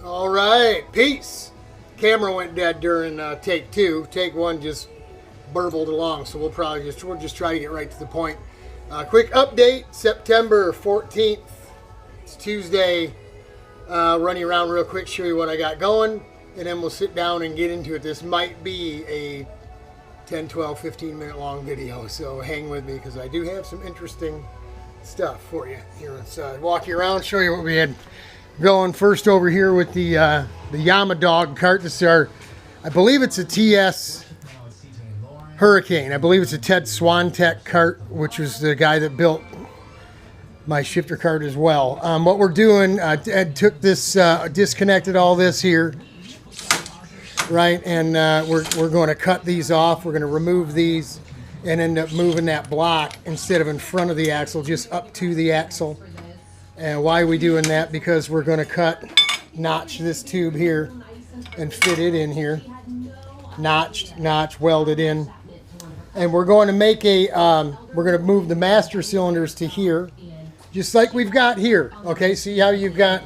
All right, peace. Camera went dead during take two. Take one just burbled along, so we'll just try to get right to the point. Quick update: September 14th. It's Tuesday. Running around real quick, show you what I got going, and then we'll sit down and get into it. This might be a 10, 12, 15 minute long video, so hang with me because I do have some interesting stuff for you here inside. Walk you around, show you what we had going. First over here with the Yamadog cart. This is our, I believe it's a TS Hurricane. I believe it's a Ted Swantek cart, which was the guy that built my shifter cart as well. What we're doing, Ed took this, disconnected all this here, right, and we're going to cut these off. We're going to remove these and end up moving that block instead of in front of the axle, just up to the axle. And why are we doing that? Because we're going to notch this tube here and fit it in here. Notch, welded in. And we're going to make a, we're going to move the master cylinders to here, just like we've got here. Okay, see how you've got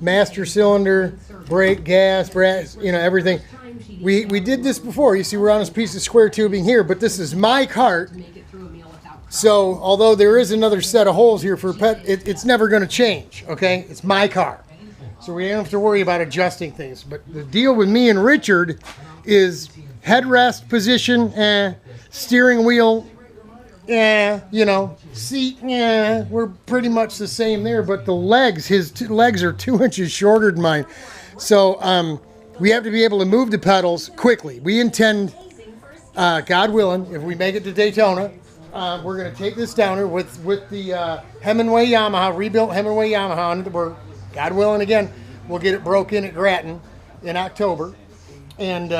master cylinder, brake, gas, brass, you know, everything. We did this before. You see we're on this piece of square tubing here, but this is my cart. So although there is another set of holes here for it's never going to change, okay? It's my car. So we don't have to worry about adjusting things. But the deal with me and Richard is headrest position, steering wheel, you know, seat, we're pretty much the same there. But the legs, his legs are 2 inches shorter than mine. So we have to be able to move the pedals quickly. We intend, God willing, if we make it to Daytona, we're going to take this down here with the Hemingway Yamaha, rebuilt Hemingway Yamaha on it. We're, God willing, again, we'll get it broke in at Grattan in October. And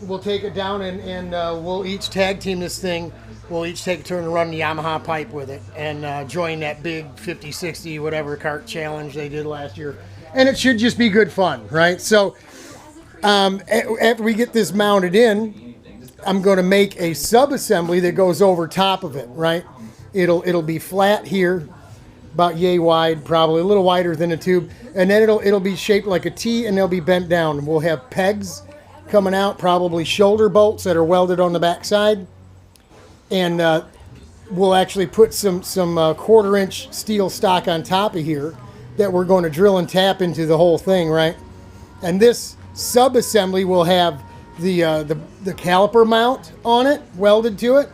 we'll take it down and we'll each tag team this thing. We'll each take a turn and run the Yamaha pipe with it and join that big 50, 60, whatever cart challenge they did last year. And it should just be good fun, right? So after we get this mounted in, I'm going to make a sub-assembly that goes over top of it, right? It'll be flat here, about yay wide, probably a little wider than a tube, and then it'll be shaped like a T, and they'll be bent down. We'll have pegs coming out, probably shoulder bolts that are welded on the back side, and we'll actually put some quarter-inch steel stock on top of here that we're going to drill and tap into the whole thing, right? And this sub-assembly will have the caliper mount on it, welded to it,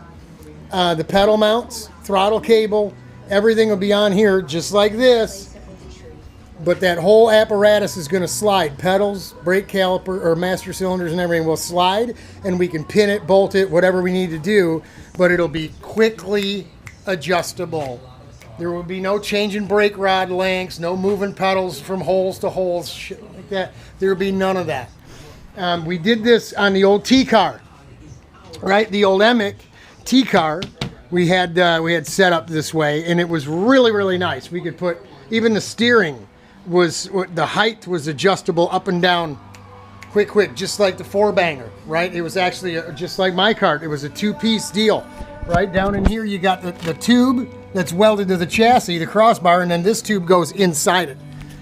the pedal mounts, throttle cable, everything will be on here just like this, but that whole apparatus is going to slide. Pedals, brake caliper, or master cylinders and everything will slide, and we can pin it, bolt it, whatever we need to do, but it'll be quickly adjustable. There will be no changing brake rod lengths, no moving pedals from holes to holes, shit like that. There will be none of that. We did this on the old T-car, right? The old Emic T-car we had set up this way, and it was really, really nice. We could put, even the steering the height was adjustable up and down quick, just like the four-banger, right? It was actually just like my cart. It was a two-piece deal. Right down in here, you got the tube that's welded to the chassis, the crossbar, and then this tube goes inside it,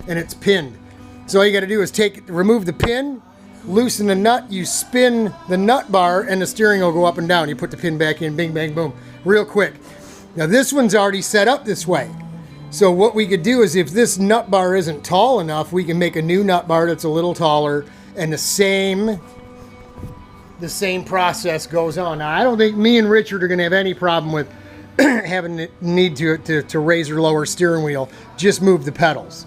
and it's pinned. So all you got to do is remove the pin, loosen the nut, you spin the nut bar, and the steering will go up and down. You put the pin back in, bing, bang, boom, real quick. Now this one's already set up this way. So what we could do is, if this nut bar isn't tall enough, we can make a new nut bar that's a little taller, and the same process goes on. Now I don't think me and Richard are going to have any problem with having the need to raise or lower steering wheel. Just move the pedals.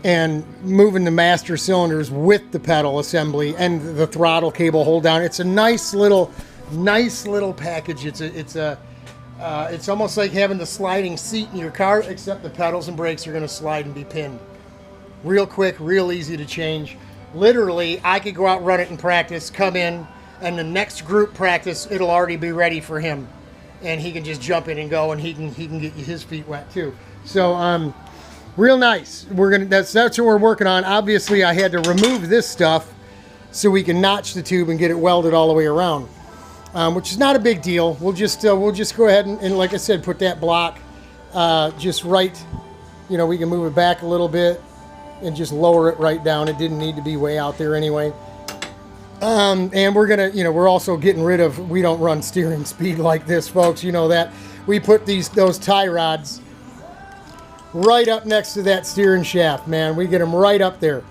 And moving the master cylinders with the pedal assembly and the throttle cable hold down. It's a nice little package. It's almost like having the sliding seat in your car, except the pedals and brakes are going to slide and be pinned. Real quick, real easy to change. Literally, I could go out and run it in practice, come in, and the next group practice, it'll already be ready for him, and he can just jump in and go, and he can get his feet wet too. So real nice. That's what we're working on. Obviously, I had to remove this stuff so we can notch the tube and get it welded all the way around, which is not a big deal. We'll just go ahead and like I said, put that block just right. You know, we can move it back a little bit, and just lower it right down. It didn't need to be way out there anyway. And we're gonna, we're also getting rid of, we don't run steering speed like this, folks. You know that. We put those tie rods right up next to that steering shaft, man. We get them right up there,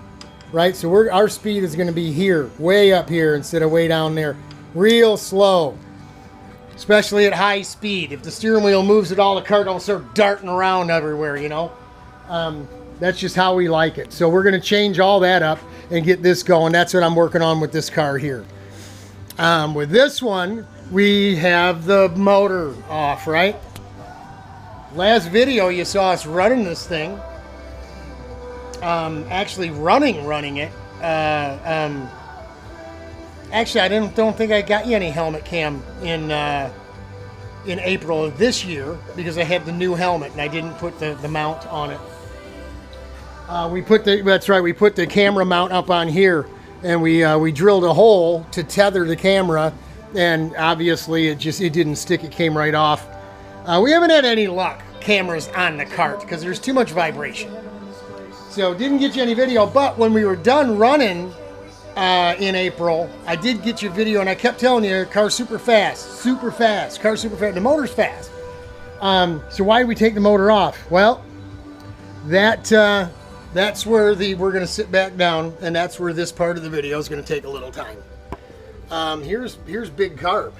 right? So our speed is gonna be here, way up here instead of way down there. Real slow, especially at high speed. If the steering wheel moves at all, the car don't start darting around everywhere, That's just how we like it. So we're gonna change all that up and get this going. That's what I'm working on with this car here. With this one, we have the motor off, right? Last video you saw us running this thing. Actually running it. Actually, I don't think I got you any helmet cam in April of this year because I had the new helmet and I didn't put the mount on it. We put the camera mount up on here, and we drilled a hole to tether the camera, and obviously it didn't stick. It came right off. We haven't had any luck cameras on the cart because there's too much vibration. So didn't get you any video, but when we were done running in April, I did get you video, and I kept telling you, car's super fast, car's super fast. The motor's fast. So why did we take the motor off? Well, that's where we're going to sit back down, and that's where this part of the video is going to take a little time. Here's Big Carb,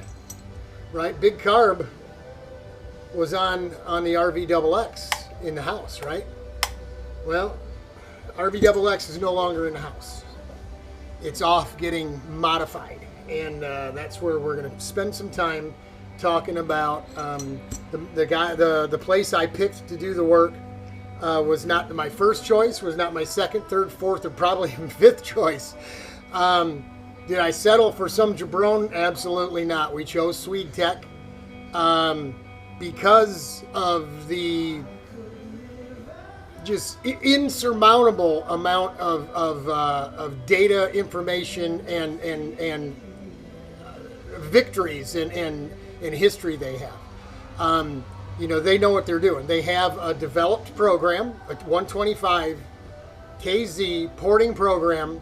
right? Big Carb was on the RV-XX in the house, right? Well, RV-XX is no longer in the house. It's off getting modified, and that's where we're going to spend some time talking about the place I picked to do the work. Was not my first choice, was not my second, third, fourth, or probably even fifth choice. Did I settle for some jabron? Absolutely not. We chose SwedeTech because of the just insurmountable amount of data, information, and victories and history they have. They know what they're doing. They have a developed program, a 125 KZ porting program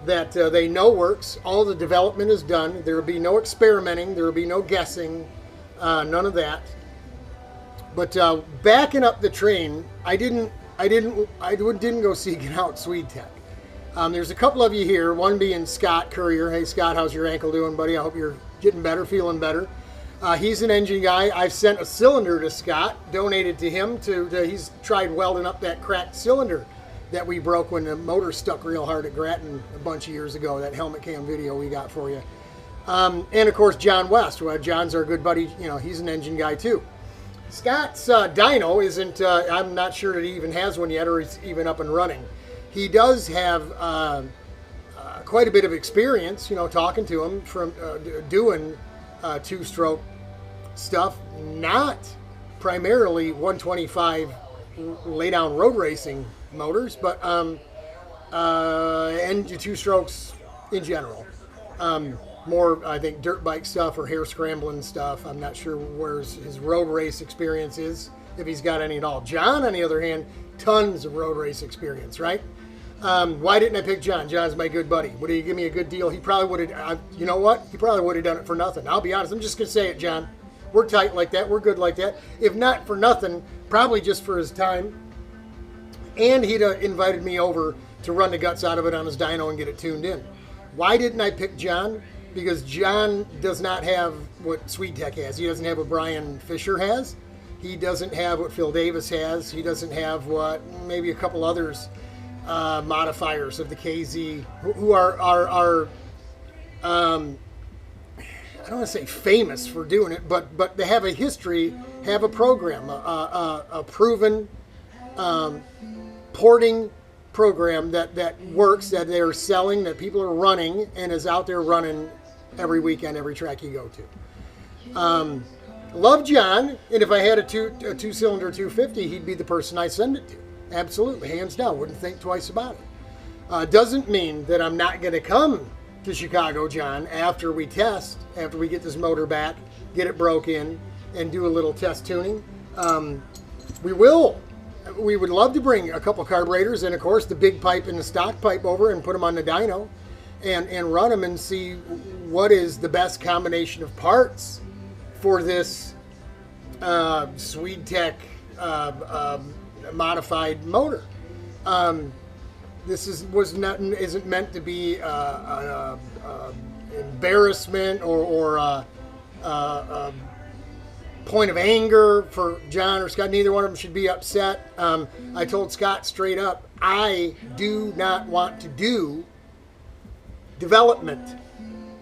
that they know works. All the development is done. There will be no experimenting. There will be no guessing. None of that. But backing up the train, I didn't go seeking out SwedeTech. There's a couple of you here. One being Scott Courier. Hey Scott, how's your ankle doing, buddy? I hope you're getting better, feeling better. He's an engine guy. I've sent a cylinder to Scott, donated to him. He's tried welding up that cracked cylinder that we broke when the motor stuck real hard at Grattan a bunch of years ago, that helmet cam video we got for you. And of course, John West. Well, John's our good buddy. He's an engine guy too. Scott's dyno isn't, I'm not sure that he even has one yet or he's even up and running. He does have quite a bit of experience, talking to him from doing two-stroke stuff, not primarily 125 lay-down road racing motors, but and two strokes in general. More, I think, dirt bike stuff or hair scrambling stuff. I'm not sure where his road race experience is, if he's got any at all. John, on the other hand, tons of road race experience, right? Why didn't I pick John? John's my good buddy. Would he give me a good deal? He probably would have, you know what? He probably would have done it for nothing. I'll be honest. I'm just going to say it, John. We're tight like that. We're good like that. If not for nothing, probably just for his time. And he'd have invited me over to run the guts out of it on his dyno and get it tuned in. Why didn't I pick John? Because John does not have what SwedeTech has. He doesn't have what Brian Fisher has. He doesn't have what Phil Davis has. He doesn't have what maybe a couple others modifiers of the KZ who are I don't want to say famous for doing it, but they have a history, have a program, a proven porting program that works, that they're selling, that people are running, and is out there running every weekend, every track you go to. Love John, and if I had a two-cylinder 250, he'd be the person I send it to. Absolutely, hands down. Wouldn't think twice about it. Doesn't mean that I'm not going to come to Chicago, John, after we test, after we get this motor back, get it broke in, and do a little test tuning. We will we would love to bring a couple carburetors and, of course, the big pipe and the stock pipe over and put them on the dyno and run them and see what is the best combination of parts for this Swedetech modified motor. This isn't meant to be embarrassment or point of anger for John or Scott. Neither one of them should be upset. I told Scott straight up, I do not want to do development,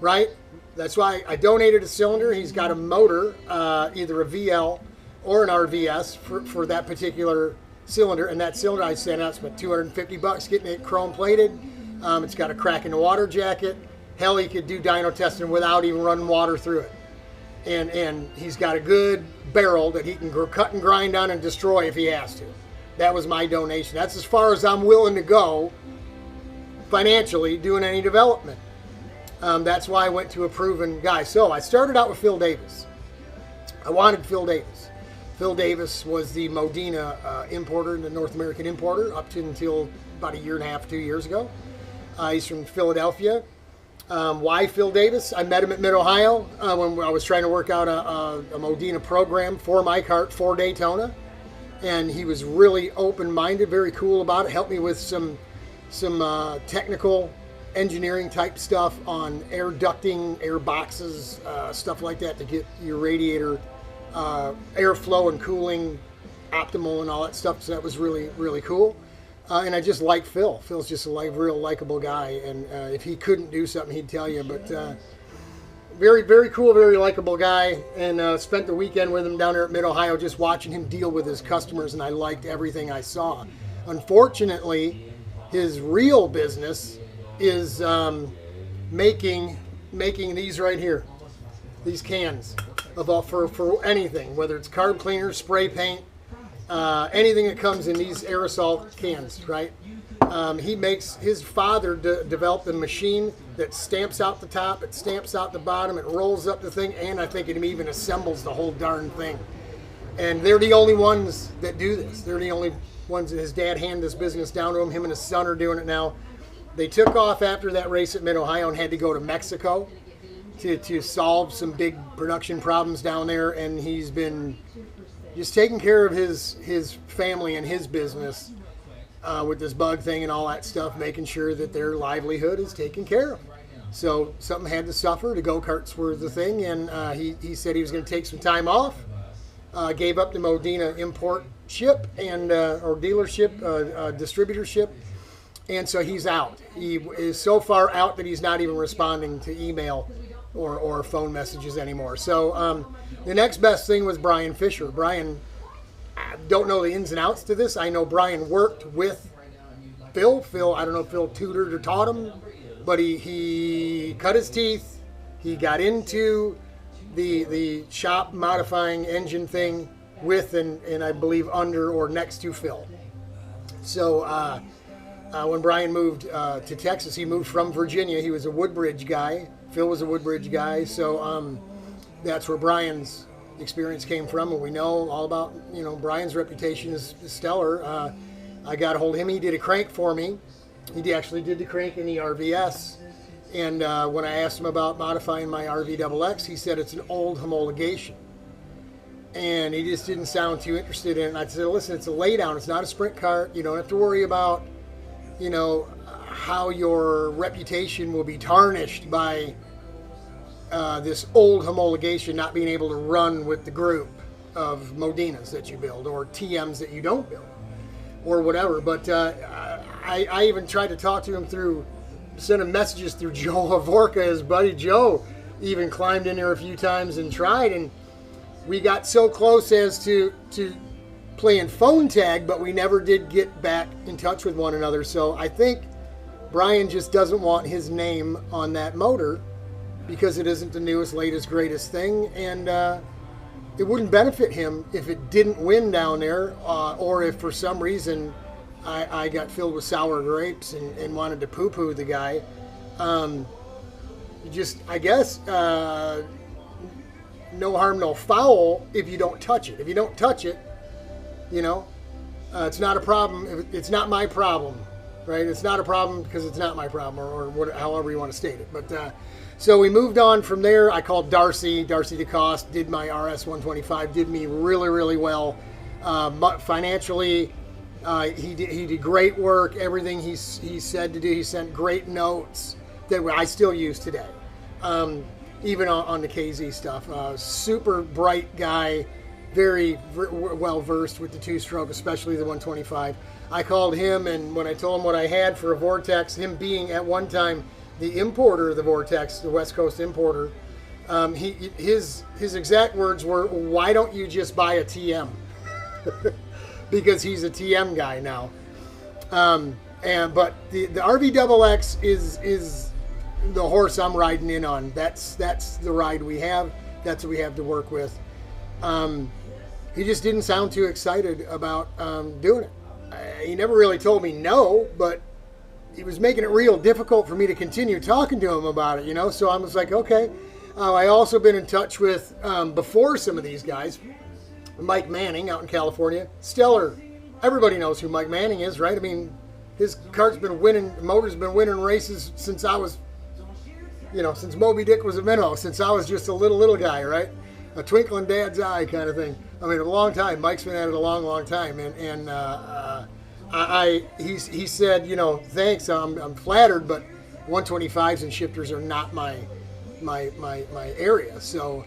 right? That's why I donated a cylinder. He's got a motor, either a VL or an RVS for that particular cylinder. And that cylinder I sent out, spent $250 getting it chrome plated. It's got a crack in the water jacket. Hell, he could do dyno testing without even running water through it. And he's got a good barrel that he can cut and grind on and destroy if he has to. That was my donation. That's as far as I'm willing to go financially doing any development. That's why I went to a proven guy. So I started out with Phil Davis. I wanted Phil Davis. Phil Davis was the Modena importer, the North American importer, up to until about a year and a half, 2 years ago. He's from Philadelphia. Why Phil Davis? I met him at Mid-Ohio when I was trying to work out a Modena program for my kart for Daytona. And he was really open-minded, very cool about it. Helped me with some technical engineering type stuff on air ducting, air boxes, stuff like that to get your radiator airflow and cooling optimal and all that stuff. So that was really, really cool. And I just like Phil. Phil's just a real likable guy. And if he couldn't do something, he'd tell you. But very, very cool, very likable guy. And spent the weekend with him down there at Mid-Ohio just watching him deal with his customers. And I liked everything I saw. Unfortunately, his real business is making these right here. These cans for anything, whether it's carb cleaner, spray paint, anything that comes in these aerosol cans, right? His father developed a machine that stamps out the top, it stamps out the bottom, it rolls up the thing, and I think it even assembles the whole darn thing. And they're the only ones that do this. They're the only ones that his dad handed this business down to him. Him and his son are doing it now. They took off after that race at Mid-Ohio and had to go to Mexico to solve some big production problems down there, and he's been just taking care of his family and his business with this bug thing and all that stuff, making sure that their livelihood is taken care of. So something had to suffer. The go-karts were the thing, and he said he was going to take some time off, gave up the Modena import ship and or dealership, distributorship, and so he's out. He is so far out that he's not even responding to email or phone messages anymore. So the next best thing was Brian Fisher. Brian, I don't know the ins and outs to this. I know Brian worked with Phil. I don't know if Phil tutored or taught him, but he cut his teeth. He got into the shop modifying engine thing with and I believe under or next to Phil. So when Brian moved to Texas, he moved from Virginia. He was a Woodbridge guy. Phil was a Woodbridge guy. So that's where Brian's experience came from. And we know all about, Brian's reputation is stellar. I got a hold of him. He did a crank for me. He actually did the crank in the RVS. And when I asked him about modifying my RVXX, he said it's an old homologation. And he just didn't sound too interested in it. And I said, listen, it's a laydown. It's not a sprint cart. You don't have to worry about, how your reputation will be tarnished by this old homologation not being able to run with the group of Modenas that you build or TMs that you don't build or whatever. But I even tried to talk to him send him messages through Joe Havorka. His buddy Joe even climbed in there a few times and tried, and we got so close as to playing phone tag, but we never did get back in touch with one another. So I think Brian just doesn't want his name on that motor because it isn't the newest, latest, greatest thing, and it wouldn't benefit him if it didn't win down there, or if for some reason I got filled with sour grapes and wanted to poo-poo the guy. I guess, no harm, no foul if you don't touch it. If you don't touch it, It's not a problem. It's not my problem, right? It's not a problem because it's not my problem, or however you want to state it. But so we moved on from there. I called Darcy DeCoste, did my RS 125, did me really, really well. Financially, he did great work. Everything he said to do, he sent great notes that I still use today. Even on the KZ stuff. Super bright guy, very well versed with the two-stroke, especially the 125. I called him, and when I told him what I had for a Vortex, him being at one time the importer of the Vortex, the West Coast importer, his exact words were, "Why don't you just buy a TM?" Because he's a TM guy now. But the RVXX is the horse I'm riding in on. That's the ride we have. That's what we have to work with. He just didn't sound too excited about doing it. He never really told me no, but he was making it real difficult for me to continue talking to him about it, you know? So I was like, okay. I also been in touch with, before some of these guys, Mike Manning out in California. Stellar. Everybody knows who Mike Manning is, right? I mean, his cart's been winning, motor's been winning races since I was, since Moby Dick was a minnow, since I was just a little guy, right? A twinkle in Dad's eye kind of thing. I mean, a long time. Mike's been at it a long time, and he said, thanks. I'm flattered, but 125s and shifters are not my area. So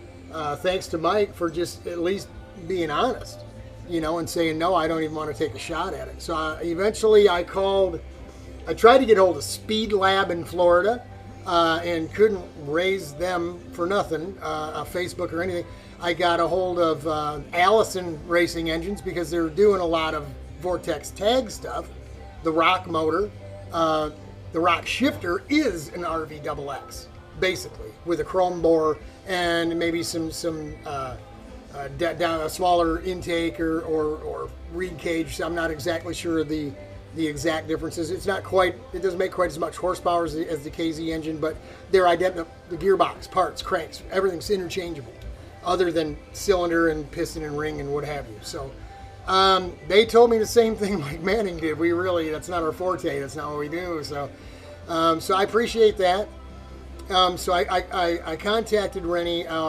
thanks to Mike for just at least being honest, and saying no, I don't even want to take a shot at it. So eventually I tried to get hold of Speed Lab in Florida. And couldn't raise them for nothing, Facebook or anything. I got a hold of Allison Racing Engines because they're doing a lot of Vortex tag stuff. The Rock motor, the Rock shifter is an RVXX, basically, with a chrome bore and maybe some down a smaller intake or reed cage. I'm not exactly sure the exact differences. It doesn't make quite as much horsepower as the KZ engine, but they're identical. The gearbox, parts, cranks, everything's interchangeable, other than cylinder and piston and ring and what have you. So they told me the same thing Mike Manning did. That's not our forte. That's not what we do. So I appreciate that. So I contacted Rennie.